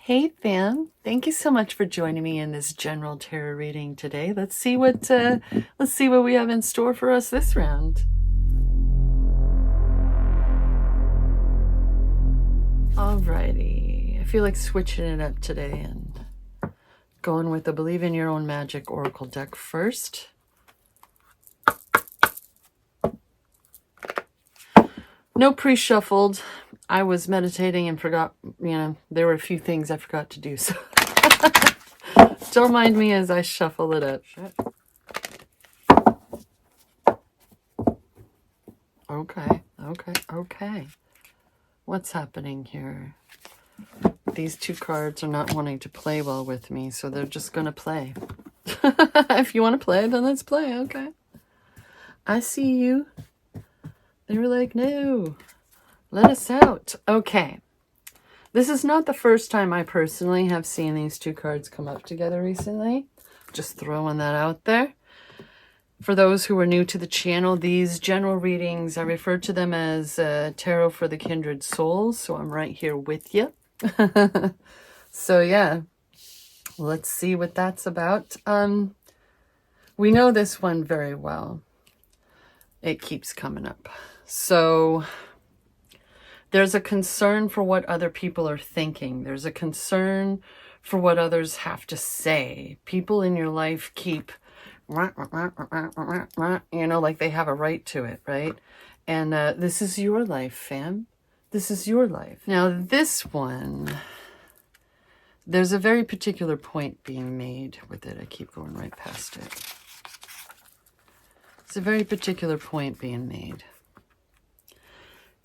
Hey fam, thank you so much for joining me in this general tarot reading today. Let's see what we have in store for us this round. Alrighty, I feel like switching it up today and going with the Believe in Your Own Magic Oracle deck first. No pre-shuffled. I was meditating and forgot, there were a few things I forgot to do, so don't mind me as I shuffle it up. Okay. What's happening here? These two cards are not wanting to play well with me, so they're just gonna play. If you want to play, then let's play, okay? I see you. They were like, no, let us out. Okay. This is not the first time I personally have seen these two cards come up together recently. Just throwing that out there. For those who are new to the channel, these general readings, I refer to them as tarot for the kindred souls. So I'm right here with you. So yeah, let's see what that's about. We know this one very well. It keeps coming up. So there's a concern for what other people are thinking. There's a concern for what others have to say. People in your life keep, like they have a right to it, right? And this is your life, fam. This is your life. Now, this one, there's a very particular point being made with it. I keep going right past it. It's a very particular point being made.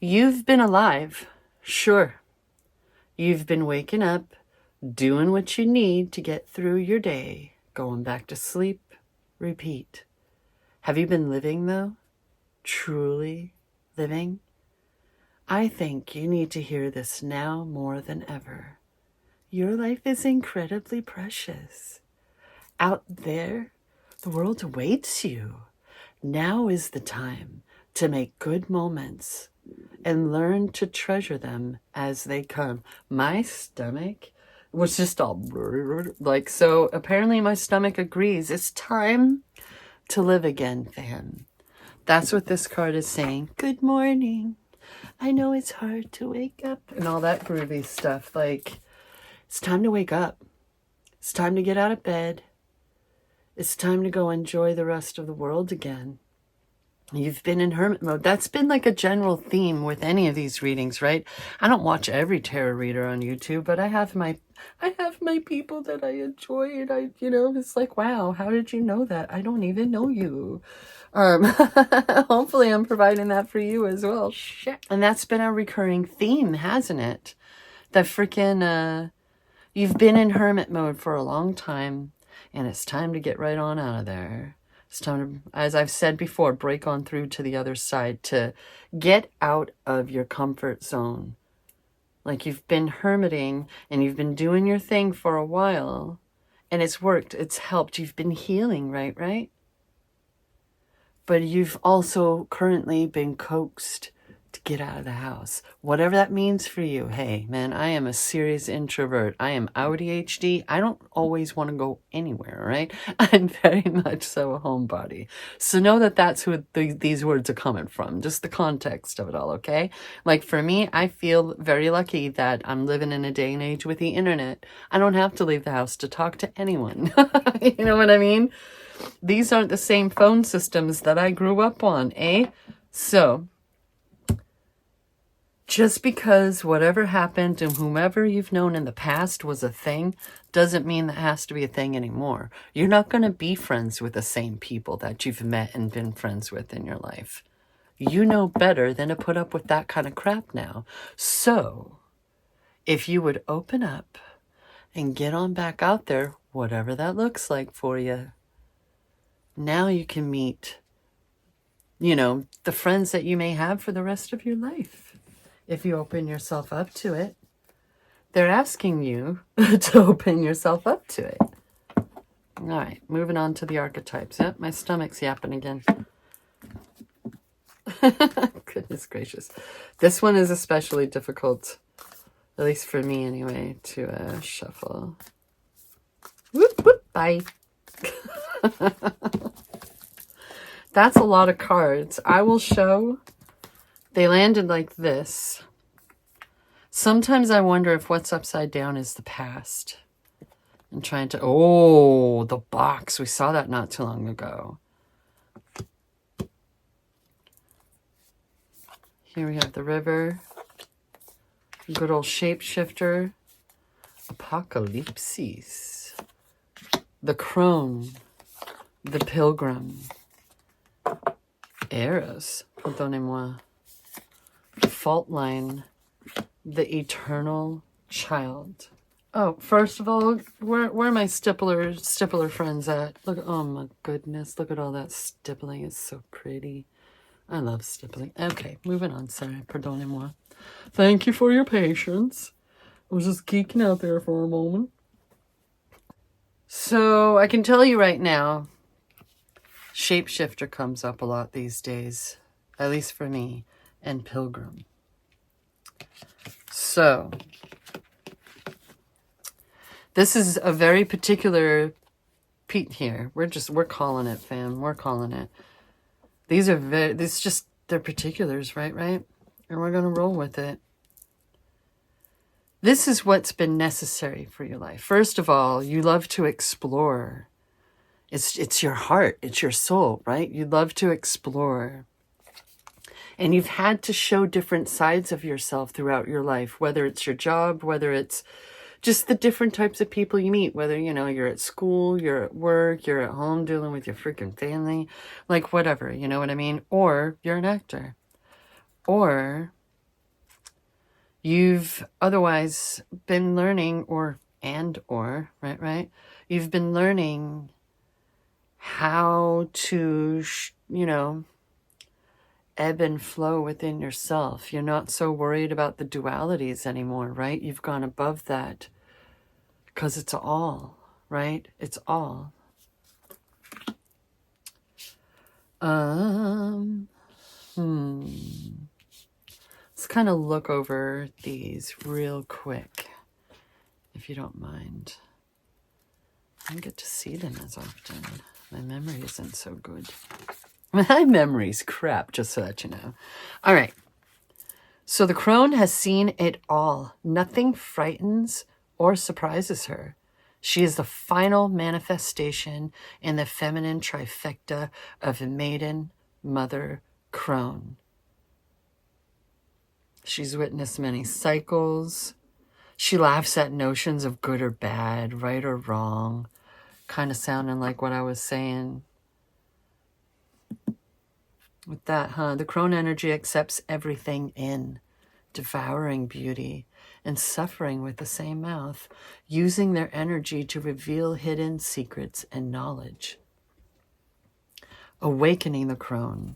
You've been alive, sure. You've been waking up, doing what you need to get through your day, going back to sleep, repeat. Have you been living, though? Truly living? I think you need to hear this now more than ever. Your life is incredibly precious. Out there, the world awaits you. Now is the time to make good moments and learn to treasure them as they come. My stomach was just all like, so apparently my stomach agrees. It's time to live again, fam. That's what this card is saying. Good morning. I know it's hard to wake up and all that groovy stuff. Like, it's time to wake up. It's time to get out of bed. It's time to go enjoy the rest of the world again. You've been in hermit mode. That's been like a general theme with any of these readings, right? I don't watch every tarot reader on YouTube, but I have my people that I enjoy, and it's like, wow, how did you know that? I don't even know you. Hopefully I'm providing that for you as well. Shit. And that's been a recurring theme, hasn't it? That freaking, you've been in hermit mode for a long time, and it's time to get right on out of there. It's time to, as I've said before, break on through to the other side, to get out of your comfort zone. Like, you've been hermiting and you've been doing your thing for a while, and it's worked, it's helped. You've been healing, right? But you've also currently been coaxed to get out of the house. Whatever that means for you. Hey, man, I am a serious introvert. I am ADHD. I don't always want to go anywhere, right? I'm very much so a homebody. So know that that's who these words are coming from. Just the context of it all, okay? Like, for me, I feel very lucky that I'm living in a day and age with the internet. I don't have to leave the house to talk to anyone. You know what I mean? These aren't the same phone systems that I grew up on, eh? So, just because whatever happened and whomever you've known in the past was a thing, doesn't mean that has to be a thing anymore. You're not going to be friends with the same people that you've met and been friends with in your life. You know better than to put up with that kind of crap now. So, if you would open up and get on back out there, whatever that looks like for you, now you can meet, the friends that you may have for the rest of your life. If you open yourself up to it, they're asking you to open yourself up to it. All right, moving on to the archetypes. Yep, my stomach's yapping again. Goodness gracious. This one is especially difficult At least for me anyway, to shuffle. Whoop, whoop, bye. That's a lot of cards. I will show. They landed like this. Sometimes I wonder if what's upside down is the past. I'm trying to... Oh, the box. We saw that not too long ago. Here we have the river. Good old shapeshifter. Apocalypsis. The crone. The pilgrim. Eros. Pardonnez-moi. The fault line. The eternal child. Oh, first of all, where are my stippler friends at? Look, oh my goodness, look at all that stippling. It's so pretty. I love stippling. Okay, moving on. Sorry, pardonnez-moi. Thank you for your patience. I was just geeking out there for a moment. So I can tell you right now, shapeshifter comes up a lot these days, at least for me, and pilgrim. So this is a very particular Pete here. We're calling it, fam. We're calling it. These are they're particulars, right? And we're going to roll with it. This is what's been necessary for your life. First of all, you love to explore. It's your heart. It's your soul, right? You love to explore. And you've had to show different sides of yourself throughout your life, whether it's your job, whether it's just the different types of people you meet, whether, you're at school, you're at work, you're at home dealing with your freaking family, like whatever, you know what I mean? Or you're an actor. Or you've otherwise been learning right? You've been learning how to, ebb and flow within yourself. You're not so worried about the dualities anymore, right? You've gone above that because it's all, right? It's all. Let's kind of look over these real quick, if you don't mind. I don't get to see them as often. My memory isn't so good. My memory's crap, just so that you know. All right. So the crone has seen it all. Nothing frightens or surprises her. She is the final manifestation in the feminine trifecta of maiden, mother, crone. She's witnessed many cycles. She laughs at notions of good or bad, right or wrong, kind of sounding like what I was saying. With that, the crone energy accepts everything in, devouring beauty and suffering with the same mouth, using their energy to reveal hidden secrets and knowledge. Awakening the crone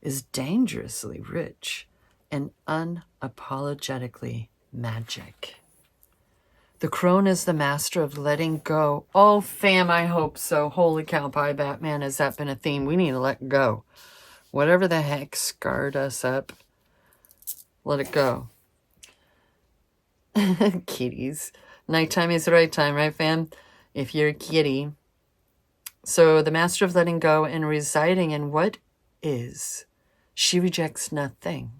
is dangerously rich and unapologetically magic. The crone is the master of letting go. Oh, fam, I hope so. Holy cow, pie Batman, has that been a theme? We need to let go. Whatever the heck scarred us up, let it go. Kitties. Nighttime is the right time, right, fam? If you're a kitty. So the master of letting go and residing in what is. She rejects nothing.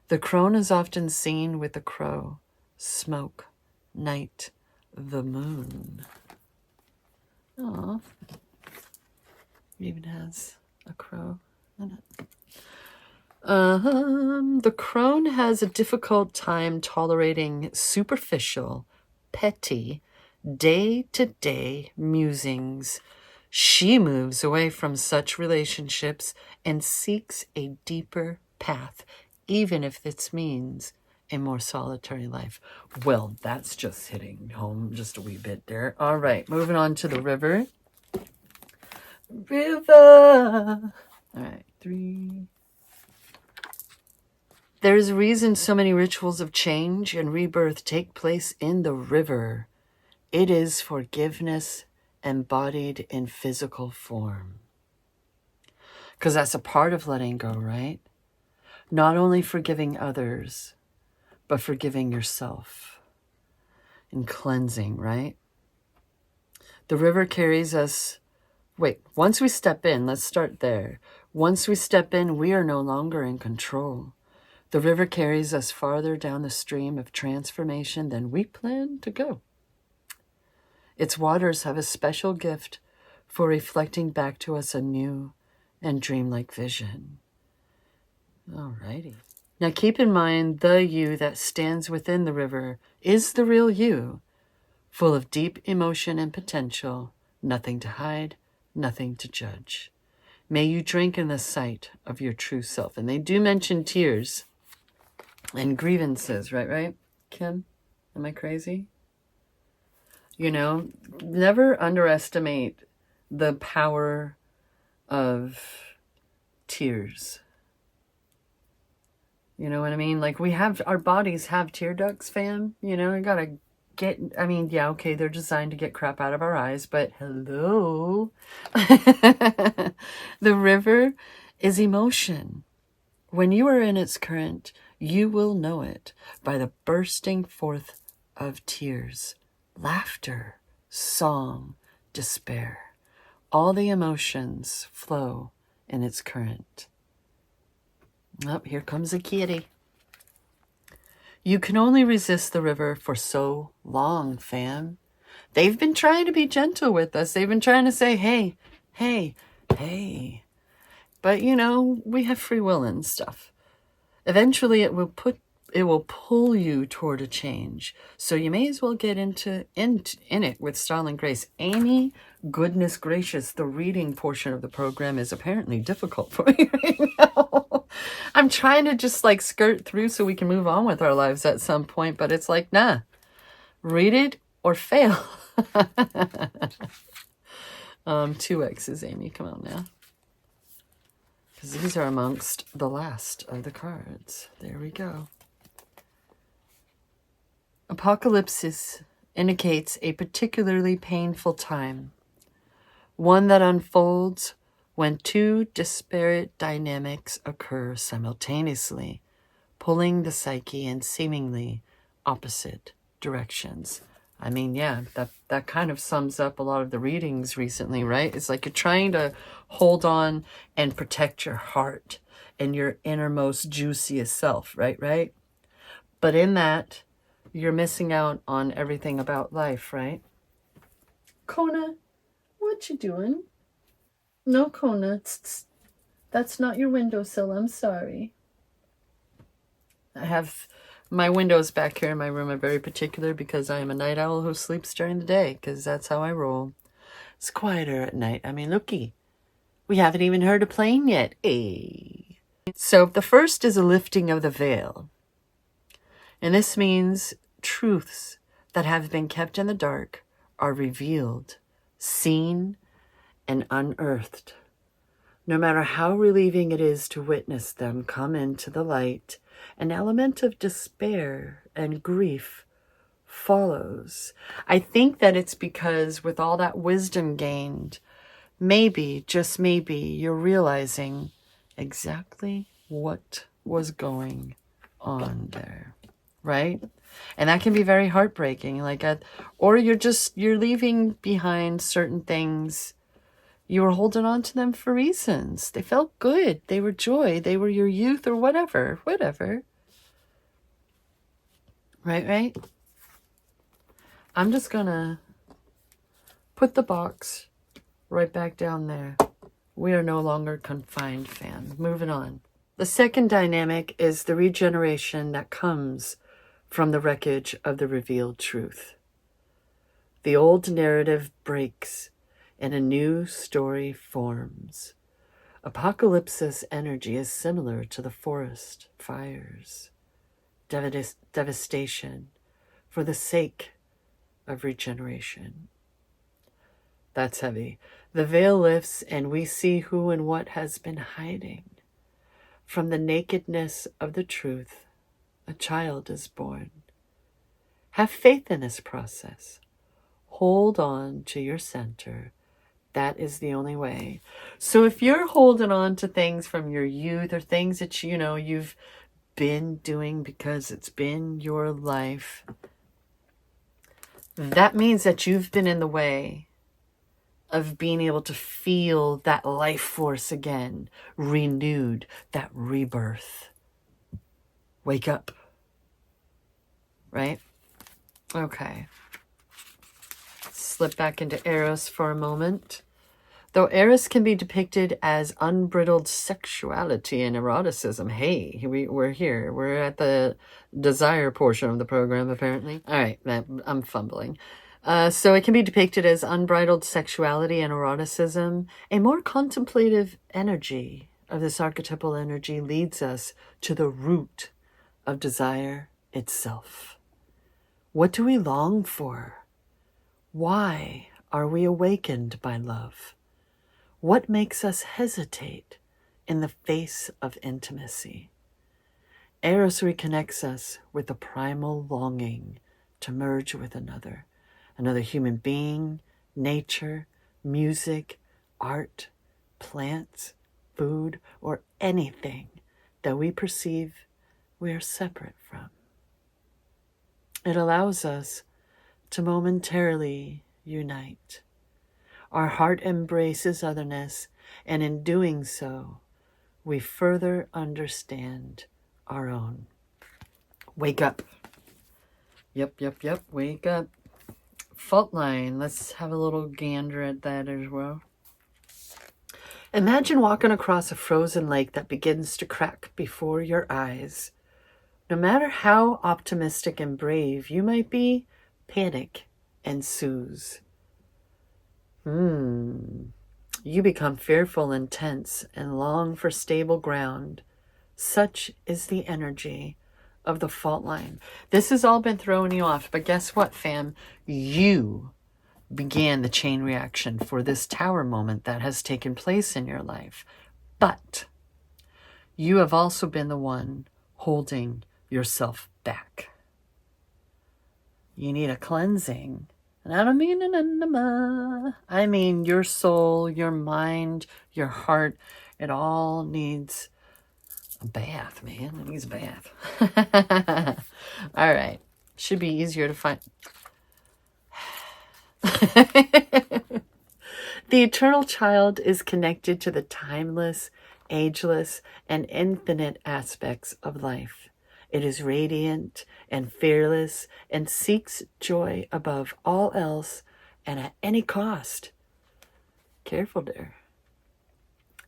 The crone is often seen with the crow, smoke, night, the moon. Aw. It even has a crow. The crone has a difficult time tolerating superficial, petty, day-to-day musings. She moves away from such relationships and seeks a deeper path, even if this means a more solitary life. Well, that's just hitting home just a wee bit there. All right, moving on to the river. River. All right, 3. There's a reason so many rituals of change and rebirth take place in the river. It is forgiveness embodied in physical form. Because that's a part of letting go, right? Not only forgiving others, but forgiving yourself and cleansing, right? The river carries us. Wait, once we step in, let's start there. Once we step in, we are no longer in control. The river carries us farther down the stream of transformation than we plan to go. Its waters have a special gift for reflecting back to us a new and dreamlike vision. Alrighty. Now keep in mind, the you that stands within the river is the real you, full of deep emotion and potential, nothing to hide, nothing to judge. May you drink in the sight of your true self. And they do mention tears and grievances, right, Kim? Am I crazy? You know, never underestimate the power of tears. You know what I mean? Like, our bodies have tear ducts, fam. You know, you gotta yeah, okay, they're designed to get crap out of our eyes, but hello. The river is emotion. When you are in its current, you will know it by the bursting forth of tears, laughter, song, despair. All the emotions flow in its current. Oh, here comes a kitty. You can only resist the river for so long, fam. They've been trying to be gentle with us. They've been trying to say, hey, hey, hey. But, you know, we have free will and stuff. Eventually it will pull you toward a change. So you may as well get in it with style and grace. Amy, goodness gracious, the reading portion of the program is apparently difficult for me right now. I'm trying to just like skirt through so we can move on with our lives at some point, but it's like, nah, read it or fail. 2 X's, Amy, come on now. Because these are amongst the last of the cards. There we go. Apocalypsis indicates a particularly painful time, one that unfolds when 2 disparate dynamics occur simultaneously, pulling the psyche in seemingly opposite directions. I mean, yeah, that kind of sums up a lot of the readings recently, right? It's like you're trying to hold on and protect your heart and your innermost juiciest self, right? But in that, you're missing out on everything about life, right? Kona, what you doing? No, Kona, that's not your windowsill. I'm sorry. I have my windows back here in my room are very particular because I am a night owl who sleeps during the day, because that's how I roll. It's quieter at night. I mean, looky, we haven't even heard a plane yet. Hey. So the first is a lifting of the veil. And this means truths that have been kept in the dark are revealed, seen, and unearthed. No matter how relieving it is to witness them come into the light, an element of despair and grief follows. I think that it's because with all that wisdom gained, maybe, just maybe, you're realizing exactly what was going on there, right? And that can be very heartbreaking. Or you're leaving behind certain things. You were holding on to them for reasons. They felt good. They were joy. They were your youth or whatever. Right? I'm just gonna put the box right back down there. We are no longer confined, fam. Moving on. The second dynamic is the regeneration that comes from the wreckage of the revealed truth. The old narrative breaks and a new story forms. Apocalypsis energy is similar to the forest fires, devastation for the sake of regeneration. That's heavy. The veil lifts and we see who and what has been hiding. From the nakedness of the truth, a child is born. Have faith in this process. Hold on to your center. That is the only way. So if you're holding on to things from your youth or things that you've been doing because it's been your life, that means that you've been in the way of being able to feel that life force again, renewed, that rebirth. Wake up. Right? Okay. Slip back into Eros for a moment. Though Eros can be depicted as unbridled sexuality and eroticism. Hey, we're here. We're at the desire portion of the program, apparently. All right, I'm fumbling. So it can be depicted as unbridled sexuality and eroticism. A more contemplative energy of this archetypal energy leads us to the root of desire itself. What do we long for? Why are we awakened by love? What makes us hesitate in the face of intimacy? Eros reconnects us with the primal longing to merge with another human being, nature, music, art, plants, food, or anything that we perceive we are separate from. It allows us to momentarily unite. Our heart embraces otherness, and in doing so, we further understand our own. Wake up. Yep, wake up. Fault line, let's have a little gander at that as well. Imagine walking across a frozen lake that begins to crack before your eyes. No matter how optimistic and brave you might be, panic ensues. You become fearful and tense and long for stable ground. Such is the energy of the fault line. This has all been throwing you off, but guess what, fam? You began the chain reaction for this tower moment that has taken place in your life. But you have also been the one holding yourself back. You need a cleansing. And I don't mean an enema. I mean your soul, your mind, your heart. It all needs a bath, man. It needs a bath. All right. Should be easier to find. The eternal child is connected to the timeless, ageless, and infinite aspects of life. It is radiant and fearless and seeks joy above all else and at any cost. Careful there.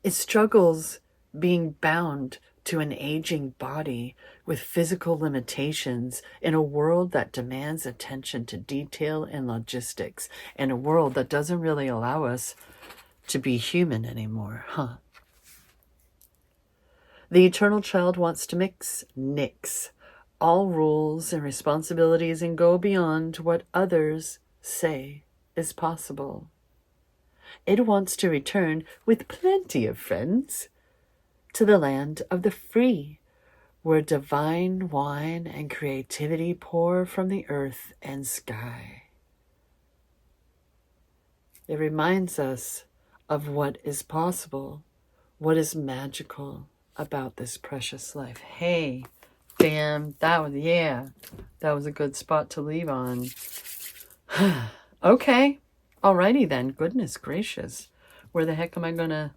It struggles being bound to an aging body with physical limitations in a world that demands attention to detail and logistics, and a world that doesn't really allow us to be human anymore, huh? The eternal child wants to nix all rules and responsibilities and go beyond what others say is possible. It wants to return with plenty of friends to the land of the free, where divine wine and creativity pour from the earth and sky. It reminds us of what is possible, what is magical about this precious life. Hey, fam, that was a good spot to leave on. Okay, alrighty then. Goodness gracious. Where the heck am I gonna...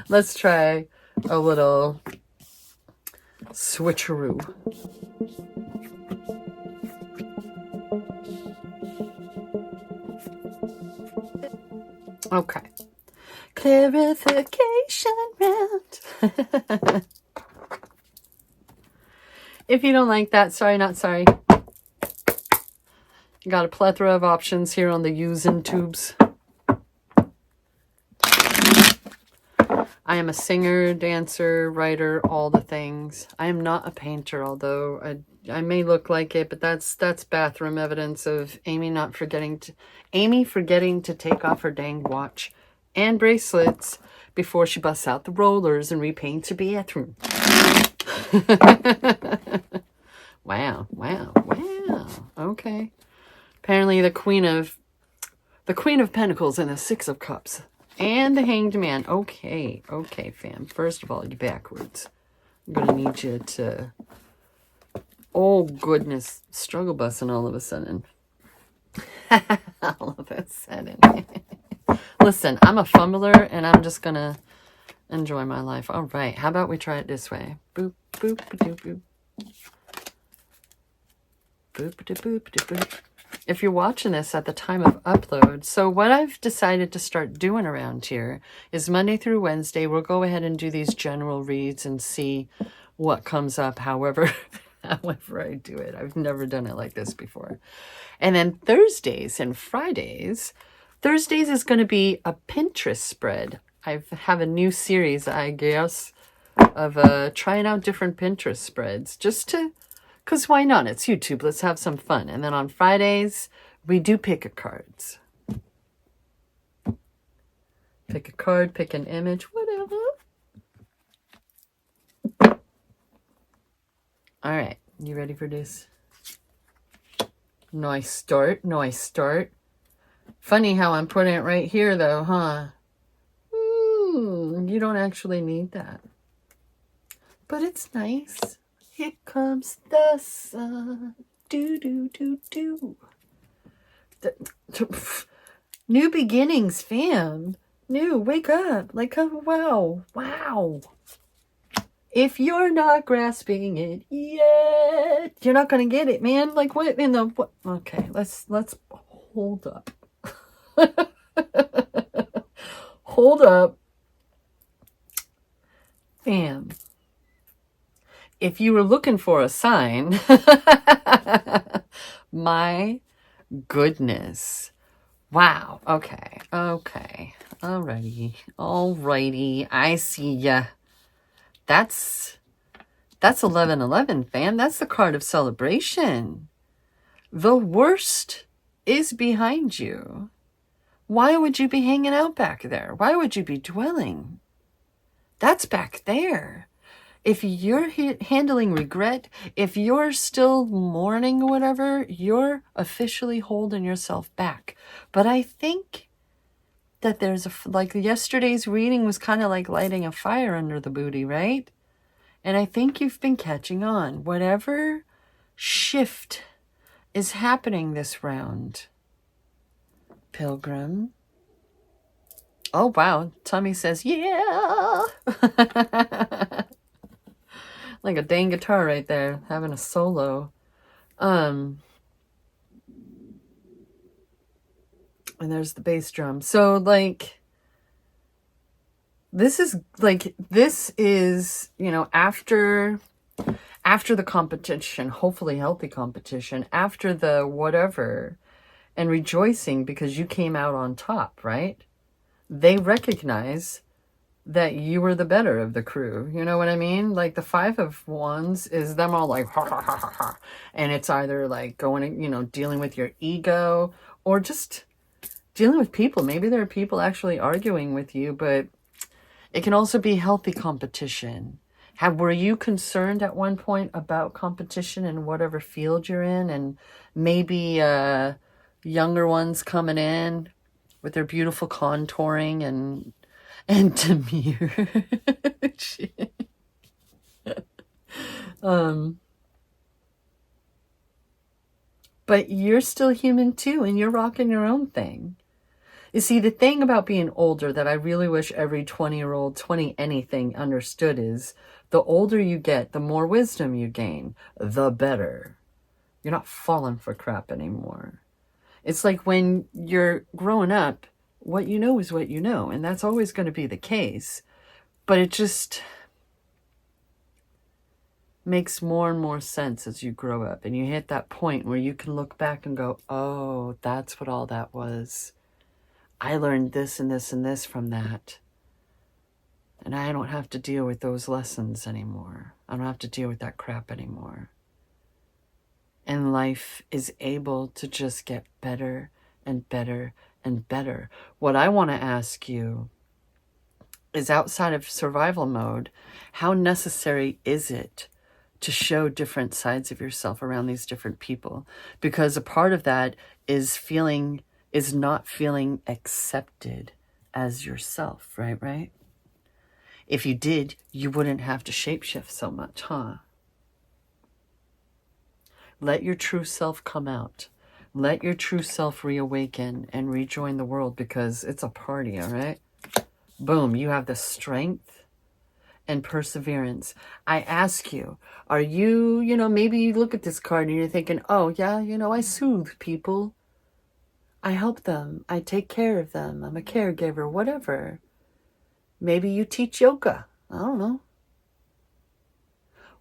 Let's try a little switcheroo. Okay. Clarification round. If you don't like that, sorry, not sorry. Got a plethora of options here on the using tubes. I am a singer, dancer, writer, all the things. I am not a painter, although I may look like it, but that's bathroom evidence of Amy forgetting to take off her dang watch and bracelets before she busts out the rollers and repaints her bathroom. Wow. Okay. Apparently the Queen of Pentacles and the Six of Cups and the Hanged Man. Okay, fam. First of all, you're backwards. I'm going to need you to, oh goodness, struggle busing all of a sudden. All of a sudden. Listen, I'm a fumbler and I'm just going to enjoy my life. All right, how about we try it this way? Boop, boop, doop, boop. Boop, boop, boop. If you're watching this at the time of upload, so what I've decided to start doing around here is Monday through Wednesday, we'll go ahead and do these general reads and see what comes up, however I do it. I've never done it like this before. And then Thursdays and Fridays, Thursdays is going to be a Pinterest spread. I have a new series, I guess, of trying out different Pinterest spreads just to, because why not? It's YouTube. Let's have some fun. And then on Fridays, we do pick a cards. Pick a card, pick an image, whatever. All right. You ready for this? Nice start. Nice start. Funny how I'm putting it right here, though, huh? You don't actually need that. But it's nice. Here comes the sun. Do, do, do, do. New beginnings, fam. New, wake up. Like, oh, wow. Wow. If you're not grasping it yet, you're not going to get it, man. Like, what in the... What? Okay, let's hold up. Hold up. Fam. If you were looking for a sign, my goodness. Wow. Okay. Okay. Alrighty. I see ya. That's 1111, fam. That's the card of celebration. The worst is behind you. Why would you be hanging out back there? Why would you be dwelling? That's back there. If you're handling regret, if you're still mourning or whatever, you're officially holding yourself back. But I think that there's like yesterday's reading was kind of like lighting a fire under the booty, right? And I think you've been catching on. Whatever shift is happening this round, Pilgrim. Oh, wow. Tommy says, yeah. Like a dang guitar right there, having a solo. And there's the bass drum. So, like, this is, you know, after the competition, hopefully healthy competition, after the whatever, and rejoicing because you came out on top, right? They recognize that you were the better of the crew. You know what I mean? Like the 5 of Wands is them all like, ha, ha, ha, ha, ha. And it's either like going, you know, dealing with your ego or just dealing with people. Maybe there are people actually arguing with you, but it can also be healthy competition. Were you concerned at one point about competition in whatever field you're in, and maybe younger ones coming in with their beautiful contouring and demure shit. But you're still human too, and you're rocking your own thing. You see, the thing about being older that I really wish every 20-year-old, 20 anything understood is the older you get, the more wisdom you gain, the better. You're not falling for crap anymore. It's like when you're growing up, what you know is what you know, and that's always going to be the case. But it just makes more and more sense as you grow up and you hit that point where you can look back and go, oh, that's what all that was. I learned this and this and this from that. And I don't have to deal with those lessons anymore. I don't have to deal with that crap anymore. And life is able to just get better and better and better. What I want to ask you is, outside of survival mode, how necessary is it to show different sides of yourself around these different people? Because a part of that is not feeling accepted as yourself, right? If you did, you wouldn't have to shapeshift so much, huh? Let your true self come out. Let your true self reawaken and rejoin the world, because it's a party, all right? Boom, you have the strength and perseverance. I ask you, are you, maybe you look at this card and you're thinking, oh yeah, I soothe people. I help them. I take care of them. I'm a caregiver, whatever. Maybe you teach yoga. I don't know.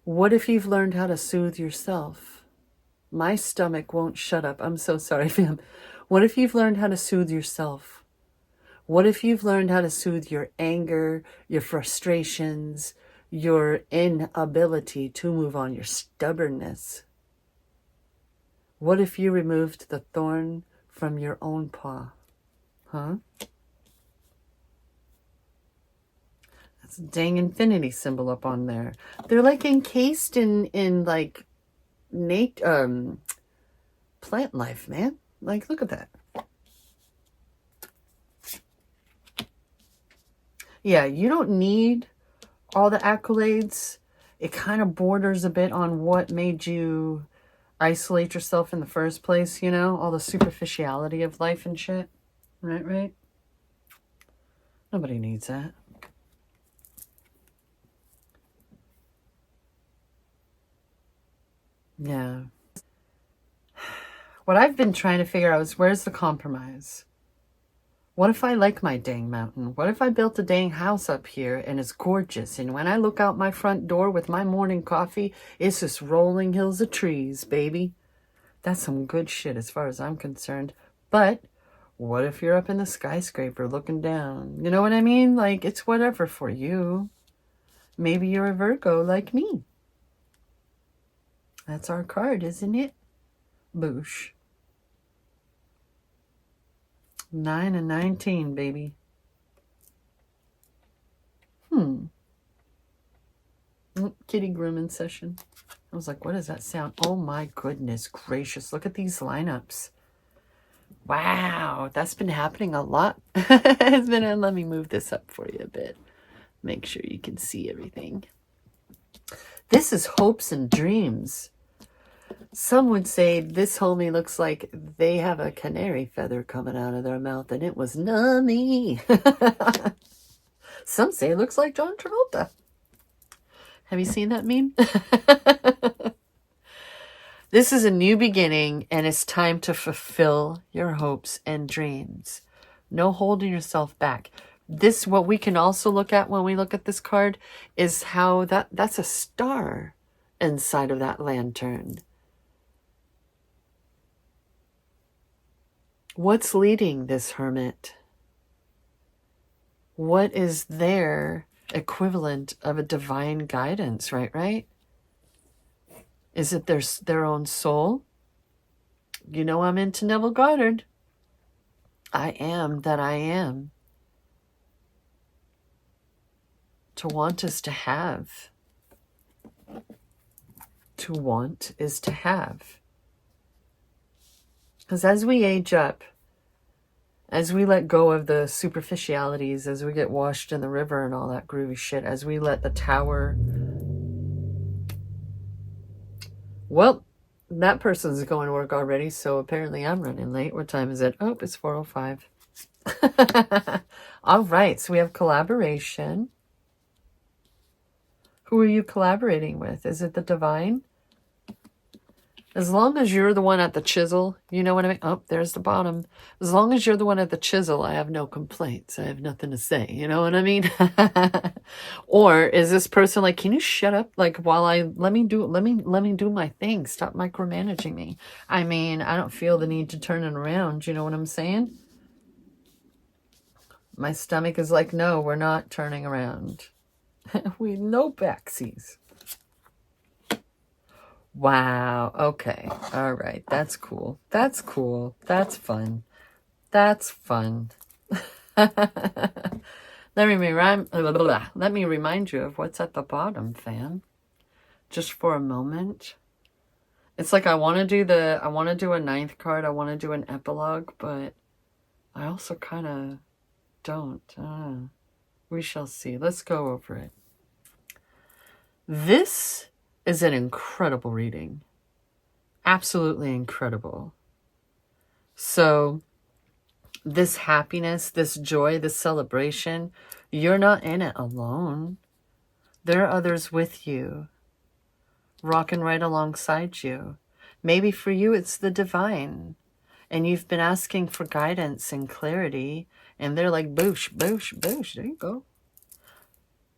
What if you've learned how to soothe yourself? My stomach won't shut up. I'm so sorry, fam. What if you've learned how to soothe yourself? What if you've learned how to soothe your anger, your frustrations, your inability to move on, your stubbornness? What if you removed the thorn from your own paw? Huh? That's a dang infinity symbol up on there. They're like encased in like plant life, man. Like, look at that. Yeah, you don't need all the accolades. It kind of borders a bit on what made you isolate yourself in the first place, all the superficiality of life and shit. Right? Nobody needs that. Yeah. What I've been trying to figure out is, where's the compromise? What if I like my dang mountain? What if I built a dang house up here and it's gorgeous, and when I look out my front door with my morning coffee, it's just rolling hills of trees, baby? That's some good shit as far as I'm concerned. But what if you're up in the skyscraper looking down? You know what I mean? Like, it's whatever for you. Maybe you're a Virgo like me. That's our card, isn't it? Boosh. 9 and 19, baby. Kitty grooming session. I was like, what does that sound? Oh my goodness gracious. Look at these lineups. Wow, that's been happening a lot. It's been, let me move this up for you a bit. Make sure you can see everything. This is hopes and dreams. Some would say this homie looks like they have a canary feather coming out of their mouth, and it was nummy. Some say it looks like John Travolta. Have you seen that meme? This is a new beginning, and it's time to fulfill your hopes and dreams. No holding yourself back. This, what we can also look at when we look at this card, is how that's a star inside of that lantern. What's leading this hermit? What is their equivalent of a divine guidance, right? Is it their own soul? I'm into Neville Goddard. I am that I am. To want is to have. To want is to have. Because as we age up, as we let go of the superficialities, as we get washed in the river and all that groovy shit, as we let the tower... Well, that person's going to work already, so apparently I'm running late. What time is it? Oh, it's 4:05. All right, so we have collaboration. Who are you collaborating with? Is it the divine? As long as you're the one at the chisel, you know what I mean? Oh, there's the bottom. As long as you're the one at the chisel, I have no complaints. I have nothing to say. You know what I mean? Or is this person like, can you shut up? Like, while let me do my thing. Stop micromanaging me. I mean, I don't feel the need to turn it around. You know what I'm saying? My stomach is like, no, we're not turning around. We no backsies. Wow. Okay. All right. That's cool. That's cool. That's fun. That's fun. Let me remind you of what's at the bottom, fam. Just for a moment. It's like I want to do a ninth card. I want to do an epilogue, but I also kind of don't. We shall see. Let's go over it. This is an incredible reading. Absolutely incredible. So this happiness, this joy, this celebration, you're not in it alone. There are others with you, rocking right alongside you. Maybe for you it's the divine, and you've been asking for guidance and clarity, and they're like, boosh, boosh, boosh, there you go.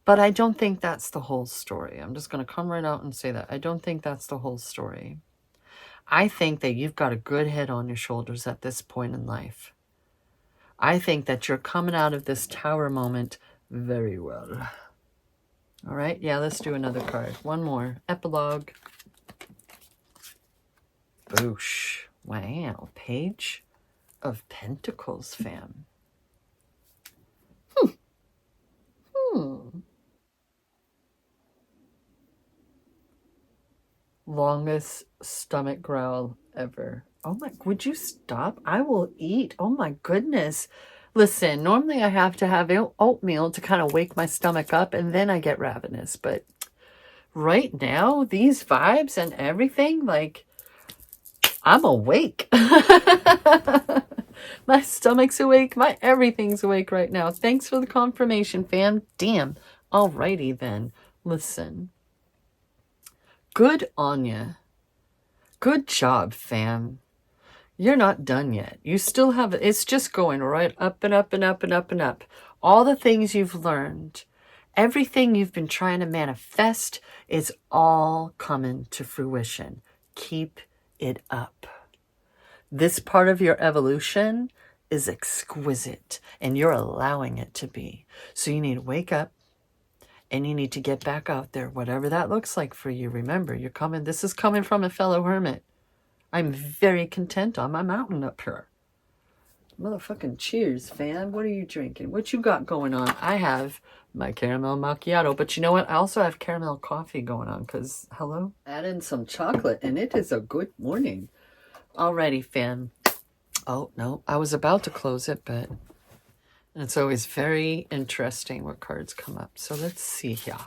But I don't think that's the whole story. I'm just going to come right out and say that. I don't think that's the whole story. I think that you've got a good head on your shoulders at this point in life. I think that you're coming out of this tower moment very well. All right, yeah, let's do another card. One more. Epilogue. Boosh. Wow. Page of Pentacles, fam. Longest stomach growl ever. Oh my, would you stop? I will eat. Oh my goodness. Listen, normally I have to have oatmeal to kind of wake my stomach up and then I get ravenous. But right now, these vibes and everything, like, I'm awake. My stomach's awake. My everything's awake right now. Thanks for the confirmation, fam. Damn. Alrighty then. Listen. Good on ya. Good job, fam. You're not done yet. You still have, it's just going right up and up and up and up and up. All the things you've learned, everything you've been trying to manifest is all coming to fruition. Keep it up. This part of your evolution is exquisite, and you're allowing it to be. So you need to wake up, and you need to get back out there, whatever that looks like for you. Remember, you're coming. This is coming from a fellow hermit. I'm very content on my mountain up here. Motherfucking cheers, fam. What are you drinking? What you got going on? I have my caramel macchiato, but you know what? I also have caramel coffee going on because, hello? Add in some chocolate, and it is a good morning. Alrighty, fam. Oh, no. I was about to close it, but it's always very interesting what cards come up. So let's see here.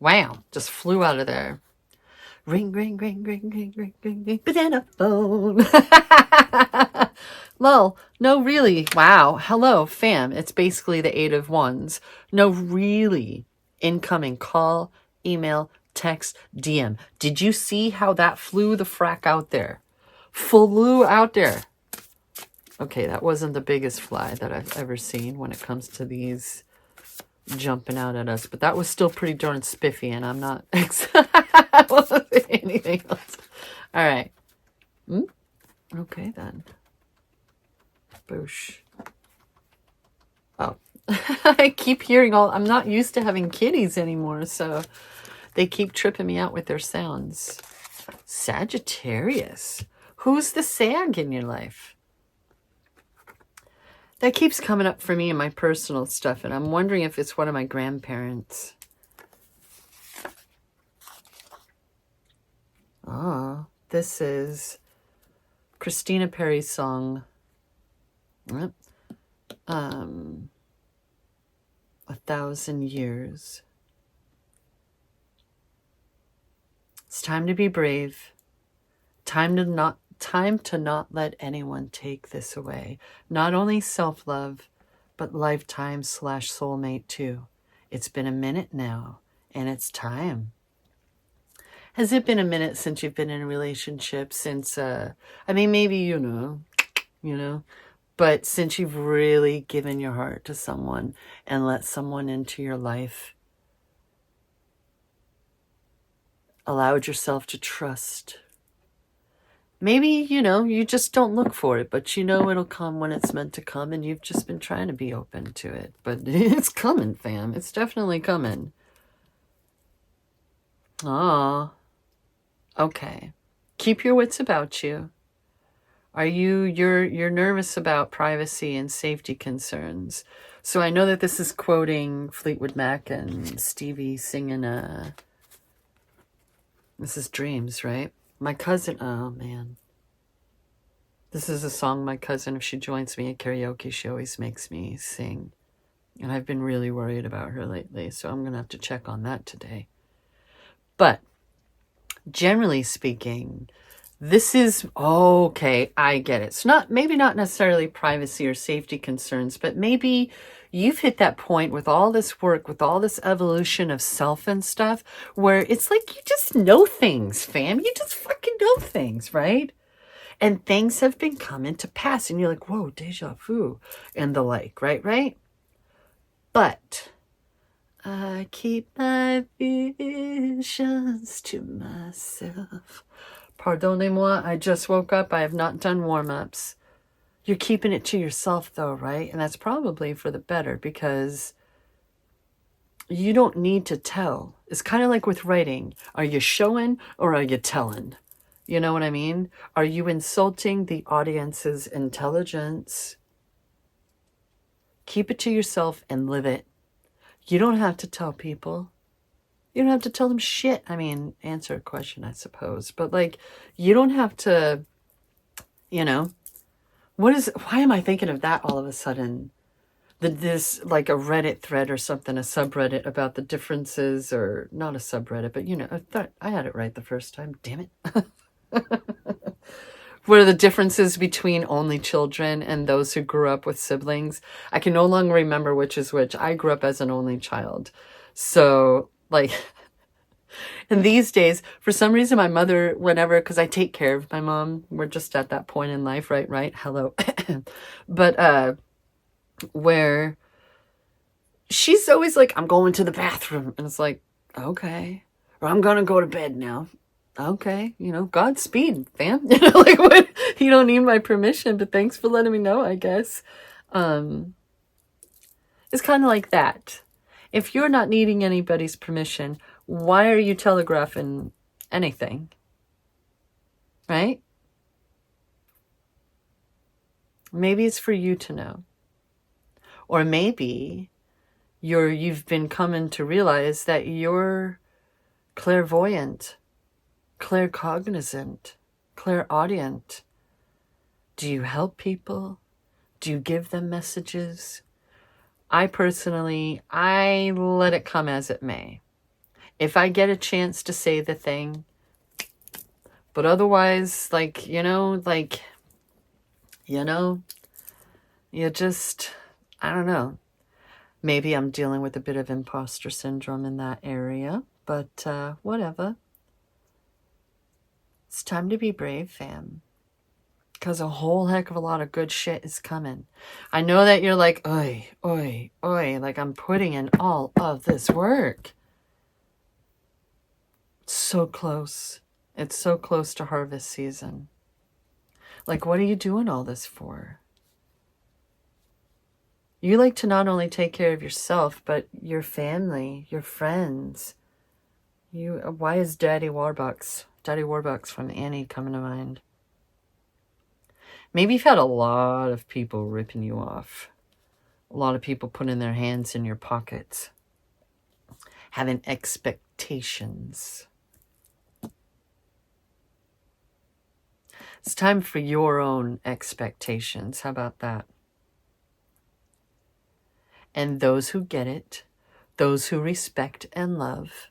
Wow. Just flew out of there. Ring, ring, ring, ring, ring, ring, ring, ring. Banana phone. Lol. No, really. Wow. Hello, fam. It's basically the 8 of Wands. No, really. Incoming call, email, text, DM. Did you see how that flew the frack out there? Flew out there. Okay, that wasn't the biggest fly that I've ever seen when it comes to these jumping out at us, but that was still pretty darn spiffy, and I'm not I won't say anything else. All right. Okay, then. Boosh. Oh. I keep hearing I'm not used to having kitties anymore, so they keep tripping me out with their sounds. Sagittarius. Who's the Sag in your life? That keeps coming up for me in my personal stuff, and I'm wondering if it's one of my grandparents. Ah, this is Christina Perri's song, 1,000 Years. It's time to be brave. Time to not let anyone take this away. Not only self-love, but lifetime / soulmate too. It's been a minute now, and it's time. Has it been a minute since you've been in a relationship? Since, I mean, maybe, you know, but since you've really given your heart to someone and let someone into your life, allowed yourself to trust. Maybe, you just don't look for it, but it'll come when it's meant to come, and you've just been trying to be open to it. But it's coming, fam. It's definitely coming. Ah. Okay. Keep your wits about you. You're nervous about privacy and safety concerns. So I know that this is quoting Fleetwood Mac and Stevie singing, this is Dreams, right? My cousin, oh man. This is a song my cousin, if she joins me at karaoke, she always makes me sing. And I've been really worried about her lately, so I'm going to have to check on that today. But generally speaking, this is okay. I get it. It's maybe not necessarily privacy or safety concerns, but maybe you've hit that point with all this work, with all this evolution of self and stuff, where it's like you just know things, fam. You just fucking know things, right? And things have been coming to pass, and you're like, whoa, deja vu, and the like, right? But I keep my visions to myself. Pardonnez-moi, I just woke up. I have not done warm-ups. You're keeping it to yourself, though, right? And that's probably for the better, because you don't need to tell. It's kind of like with writing. Are you showing or are you telling? You know what I mean? Are you insulting the audience's intelligence? Keep it to yourself and live it. You don't have to tell people. You don't have to tell them shit. I mean, answer a question, I suppose. But, like, you don't have to, you know. Why am I thinking of that all of a sudden? This, like, a Reddit thread or something, a subreddit about the differences, or not a subreddit, but, you know, I had it right the first time. Damn it. What are the differences between only children and those who grew up with siblings? I can no longer remember which is which. I grew up as an only child. So, like, and these days, for some reason, my mother, whenever, because I take care of my mom, we're just at that point in life, right? Hello. But, where she's always like, I'm going to the bathroom. And it's like, okay. Or I'm going to go to bed now. Okay, you know, Godspeed, fam. You know, like, what? You don't need my permission, but thanks for letting me know, I guess. It's kind of like that. If you're not needing anybody's permission, why are you telegraphing anything? Right? Maybe it's for you to know. Or maybe you've been coming to realize that you're clairvoyant, claircognizant, clairaudient. Do you help people? Do you give them messages? I personally, I let it come as it may. If I get a chance to say the thing, but otherwise, like, you just, I don't know. Maybe I'm dealing with a bit of imposter syndrome in that area, but whatever. It's time to be brave, fam. Because a whole heck of a lot of good shit is coming. I know that you're like, oi, like I'm putting in all of this work. It's so close. It's so close to harvest season. Like, what are you doing all this for? You like to not only take care of yourself, but your family, your friends. Why is Daddy Warbucks from Annie coming to mind? Maybe you've had a lot of people ripping you off. A lot of people putting their hands in your pockets. Having expectations. It's time for your own expectations. How about that? And those who get it, those who respect and love,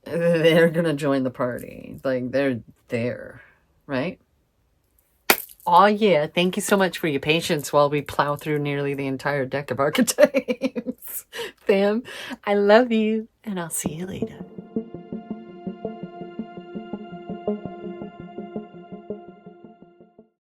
they're going to join the party. Like, they're there, right? Oh, yeah. Thank you so much for your patience while we plow through nearly the entire deck of archetypes. Fam, I love you, and I'll see you later.